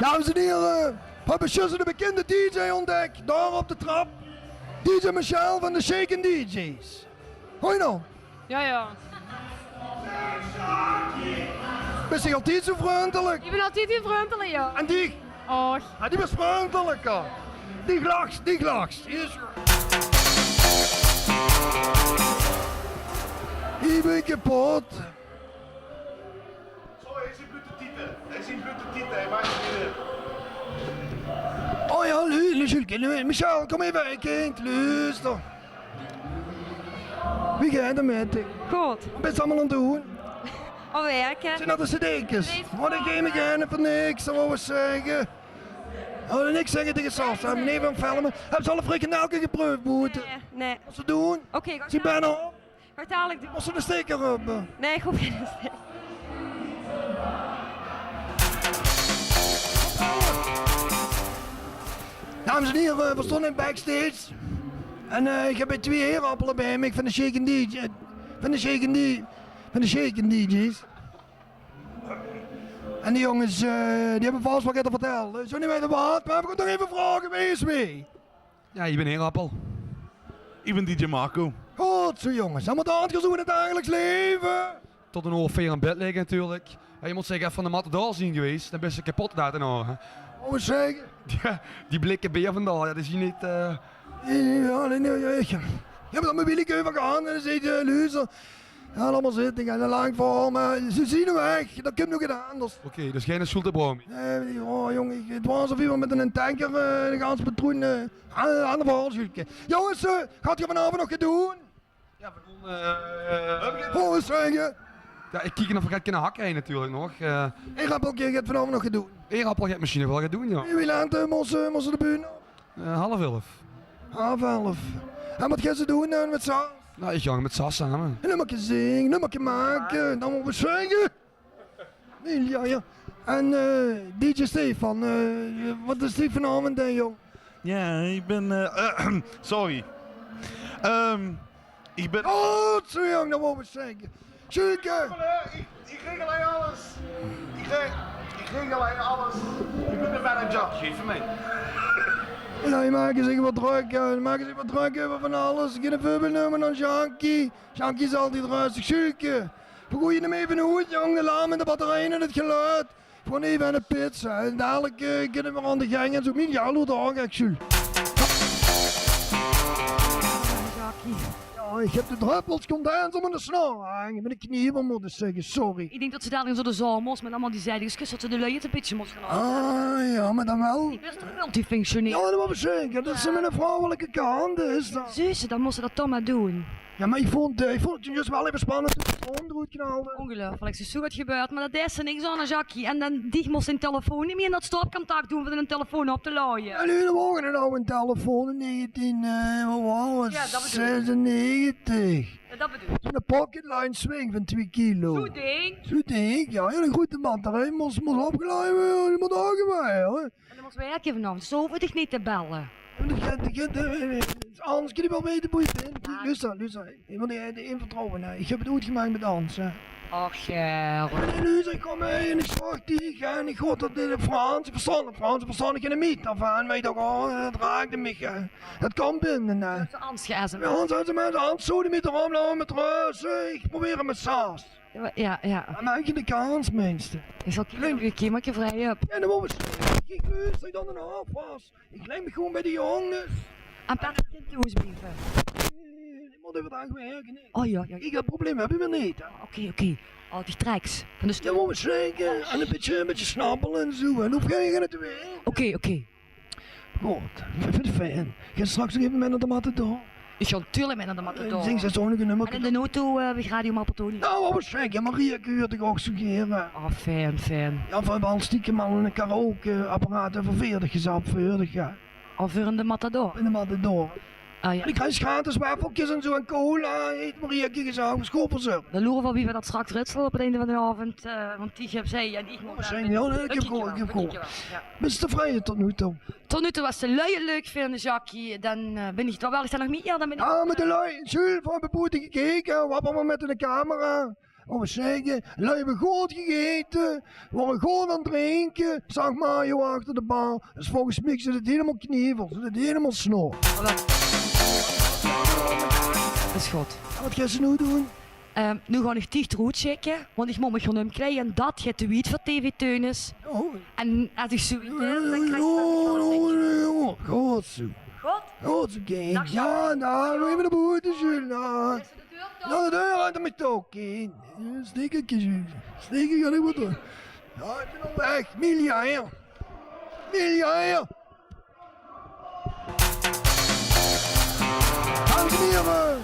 Dames en heren, we hebben juist de bekende DJ ontdekt, daar op de trap. DJ Michel van de Shaken DJ's. Hoi nou? Ja. Ben je altijd zo vriendelijk? Ik ben altijd heel vriendelijk, ja. En die? Och. Ah, die was vriendelijker. Die glaks. Ik ben kapot. Zo, hij is in blote tieten, hij maakt het niet. Oh ja, Michel, kom even, kind, luister. Wie gaat er met je? Goed. Wat ben je allemaal aan het doen? Al werken. Zijn dat de cd'tjes? Oh, die geef ik aan voor niks, dat wou ik zeggen. Oh, niks zeggen tegen Sas, hè? Meneer van Velmen. Hebben ze alle frikandelken geproefd, boete? Nee. Wat ze doen? Oké, Zie bijna op. wat haal ik doen? Moest ze de stekker op? Nee, ik hoef geen steek. Dames en heren, we stonden in backstage. En ik heb 2 heerappelen bij me van de Shaken DJ. Van de Shaken DJ's. En die jongens, die hebben vast wat te vertellen. Zo niet weten wat, maar we gaan toch even vragen, wie is wie? Ja, je bent Heerappel. Ik ben DJ Marco. Goed zo jongens, allemaal de hand gezocht in het dagelijks leven. Tot een uur 4 in bed liggen natuurlijk. Ja, je moet zeggen, van de Matador zien geweest, dan ben je kapot daar ten oren. Wat moet ik zeggen? Ja, die blikken beer vandaag, ja, dat is hier niet... Ja, nee. Ik heb er mijn wielen over gegaan en dan zit je luister. Ja, laat maar zitten, ik ga er lang voor, maar ze zien hem weg, dat komt nog iets anders. Oké, dus geen schuldenbroom. Nee, oh jongen, het was alsof iemand met een tanker de ganse patroon aan de voorschulken. Jongens, gaat je vanavond nog doen? Ja, van Hoe zeggen? ja, ik kijk nog of ik kunnen hakken heen natuurlijk nog. Ik heb ook gaat vanavond nog doen. Heerappel gaat misschien nog wel gaan doen, ja. Wie laat moesten de bühne op? 10:30. 11:30. En wat gaan ze doen dan met z'n? Nou, ik ga met Sas samen. Een nummertje zingen, nummertje maken, dan moeten we zingen. Ja. En DJ Stefan, wat is die vanavond dan, jong? Ja, ik ben... sorry. Ik ben... Oh, zo jong, dat moeten we zeggen. Zeker. Ik regel hij alles. Ik regel hij alles. Ik ben de manager. Geef hem mee. Ja, je maakt zich wat druk over van alles. Ik heb een voorbeeld nemen aan Shanky. Shanky is altijd rustig zoeken. Vergooi je hem even uit, jong, de laam en de batterijen en het geluid. Gewoon even aan de pizza. En dadelijk kunnen we aan de gang en zo. Min jalo daar, ik zul. Ja, ik heb de druppels condens om aan de snor hangen. Met de knieën moeten zeggen, sorry. Ik denk dat ze dadelijk zo de zomermos met allemaal die zijdigjes, dat ze de luien een beetje moeten gaan. Ah, ja, maar dan wel. Ik wist toch wel die functioneren. Ja, dat moet ik zeggen. Dat is met een vrouwelijke kant, is dat. Zussen, dan moesten ze dat toch maar doen. Ja, maar ik vond het juist wel even spannend toen de stroom eruit knalde. Ongelooflijk, is zo wat gebeurd, maar dat is er niks aan, Jackie. En dan die moest zijn telefoon niet meer in dat stopcontact doen voor een telefoon op te laaien. En nu morgen er nou een telefoon in 1996. Dat bedoel ik. Een pocketline swing van 2 kilo. Goed ding. Zo ding, ja, heel goed de batterij moest opgeladen worden, die moet aangeweid hoor. En dan moest werken vanavond, zo hoef ik niet te bellen. Anders kun je wel weten hoe je bent. Luister, ik wil niet in vertrouwen. Ik heb het goed gemaakt met Hans. Ach, Gerard. Luister, ik kom mee en ik zag die en ik hoorde dat in Frans. Ik verstand ik in de miet af aan. Weet ook al, het raakte me. Het kan binnen. Dat is Ans geëzen. Ja, Hans had ze met de hand zo die met de rom, nou met rust. Ik probeer het met saus. Ja. Dan maak je de kans, mensen. Ik zal een keer vrij op. En dan moet ik luister dan een half was. Ik leg me gewoon bij die jongens. En Pat het kind toesbrieven. Ik moet even aan werken. Oh ja. Ik heb problemen, heb je me niet. Oké. Al die tracks van de Ja, stuur. moet we zeggen. En een beetje snappelen en zo. En hoe ga je het weer? Oké. Goed, ik vind het fijn. Ga straks nog even mee naar de Matador. Ik ga natuurlijk mee naar de Matador. Zing ze zo'n nummer. En in de auto bij Radio Mapatoni. Nou, wat we zeggen. Maria kun je ook suggereren. Oh, fijn. Ja, we hebben al stiekem al een karaoke-apparaat voor 40 gezap, 40 jaar. Al voor in de Matador. In de Matador. Ah ja. En ik krijg gratis waffeltjes en zo en cola. Eet Maria gezegd, schoppen ze. Dan loeren we wie we dat straks rutselen op het einde van de avond. Want die heb zij en die We zeggen, ja, nee, ik heb gehoord. Ja. Ben je tevreden tot nu toe? Tot nu toe was de lui leuk vinden, Jackie. Dan ben ik toch wel eens nog meer. Dan ben ik... Ah, met de lui. Jules, we hebben boete gekeken. We hebben maar met de camera. Wat we zeggen, we hebben goed gegeten, we waren goed aan het drinken. Zag Mario achter de bar. Dus volgens mij zit het helemaal knievel, zit het helemaal snor. Dat is goed. Wat ga je nu doen? Nu ga ik dicht rood checken, want ik moet me gewoon krijgen en dat je te weet voor TV Teunis. Oh, En als ik zo weet, dan krijg ik dat. goed zo. Goed? Goed zo, kind. Ja, nou, we hebben de boete, Jules. Nou. Ja, de deur uit met ook, kind. Stikkertje, Jules. Stikker ga ik wat doen. Ja, ik ben al weg. Miljair. Miljair. Dames en heren.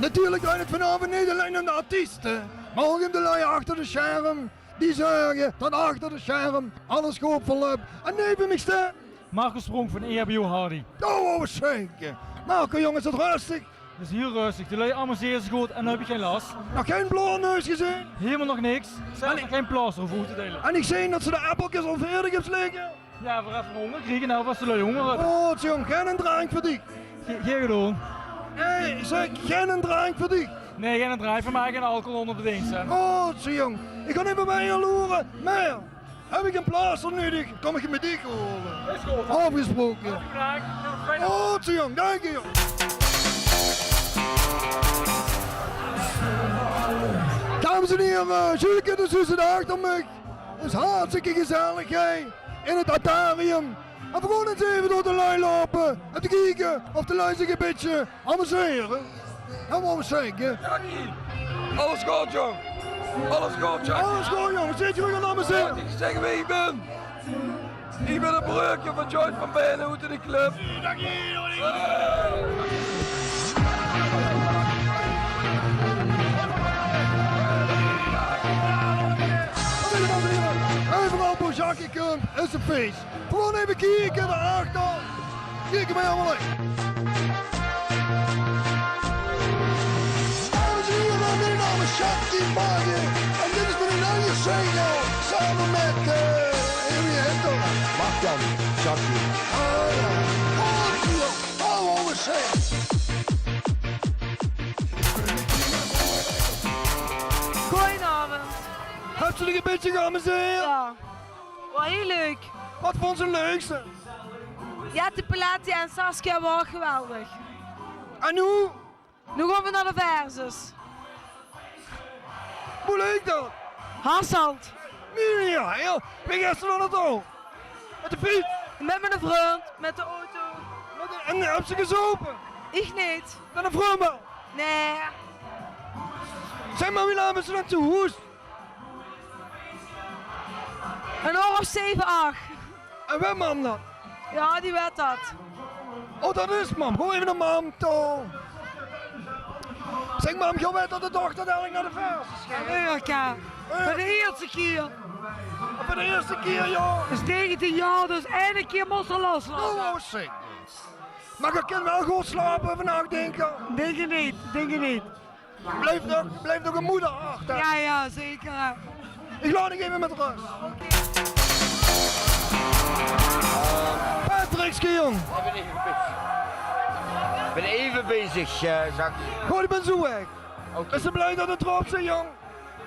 Natuurlijk draait het vanavond niet alleen om de artiesten, maar ook om de lui achter de scherm. Die zorgen dat achter de scherm alles goed verloopt. En neven mij staan. Marcus Sprong van EHBO Hardy. Oh, zeker. Marco, jongens, het rustig. Het is heel rustig, de lui amuseren zich goed en dan heb je geen last. Nog geen blauwneus gezien. Helemaal nog niks. Zelfs nog geen plaster voor te delen. En ik zie dat ze de appeltjes al verder hebben liggen. Ja, voor even honger kriegen, nou was de lui honger hebben. Oh, jong, geen drank voor die. Geen gedaan. Nee, ik zeg, geen drank voor die. Nee, geen drijf van mij, geen alcohol onder de dienst. Oh, jong, ik ga even bij je loeren. Maar, heb ik een plaaster nodig, kom ik je met die horen. Is goed. Afgesproken. Oh, jong, dank je, jong. Dames en heren, Juleke de Zus achter me. Het is hartstikke gezellig, hè? In het Atarium. En we gaan eens even door de lui lopen. En te kijken of de lui zich een beetje amuseren. En wat we zeggen. Alles goed, jong. Alles goed, jong. Alles goed, jongens. Zit je weer aan amuseren? Mag ik zeggen wie ik ben? Ik ben een breukje van Joyce van Bijlenhoed in de club. Overal op Jackie komt, is een feest. Gewoon even kijken daarachter. Kijk maar allemaal in. Dames en heren, mijn naam is Jackie Magen. En dit is mijn nieuwe single. Samen met, wie heet dat? Mark-Jan, Jackie. Oh ja. Oh, wat we zeggen. Goedenavond. Heb je er een beetje geamuseerd? Ja. Wel heel leuk. Wat vond ze het leukste? Ja, de Pelati en Saskia waren geweldig. En hoe? Nu gaan we naar de versus. Hoe leuk dat? Hasselt. Ja, ja. Ben je gisteren aan het al? Met de fiets? Met mijn vriend, met de auto. En heb ze gezopen? Ik niet. Met een vrouw wel? Nee. Zeg maar, wie laten ze naartoe? Hoes? Een uur of 7, 8. En waar mam dan? Ja, die weet dat. Oh, dat is mam. Gooi even naar mam toe. Zeg mam, je weet dat de dochter dadelijk naar de versus gaat? Amerika. Voor de eerste keer. Voor de eerste keer, joh. Dat is 19 jaar, dus één keer moest er loslaten. Oh, zeg. Maar je kunt wel goed slapen vannacht, denken. Denk je niet, denk je niet. Blijf nog een moeder achter. Ja, ja, zeker. Ik laat ik even met rust. Patrickske, jong. Ik ben even bezig, Jackie. Goh, ik ben zo weg. Is ze blij dat het erop zit, jong?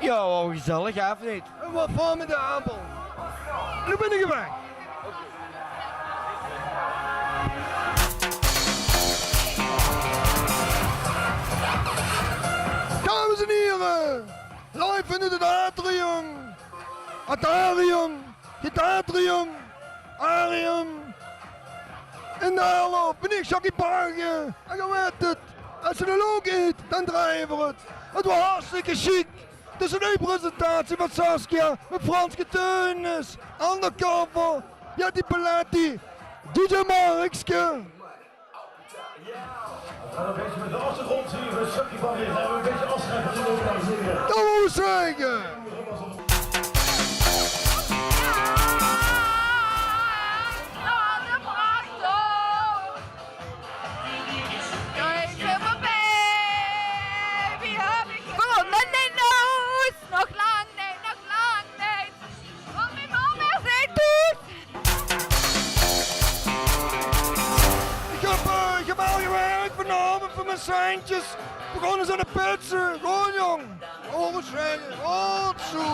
Ja, wel gezellig, ja, of niet? En wat voor met de appel. Nu ben ik weg. Dames en heren, live in het Atrium. Atarium, het Atrium, Arium. In de helft ben ik Jackie Pargen. En je weet het, als ze er ook eet, dan draaien we het. Het was hartstikke chic. Het is een nieuwe presentatie van Saskia met Frans Geteunis. Undercover, ja die Pelati, DJ Markske. Met de achtergrond zien we Jackie van weer. Gaan we een beetje afscheid van de organiseren. Dat wil ik zeggen. Ik heb al gewerkt vanavond voor mijn de seintjes. Begonnen ze aan de pilsen. Gewoon jong. Ogen schrijven. Goed zo.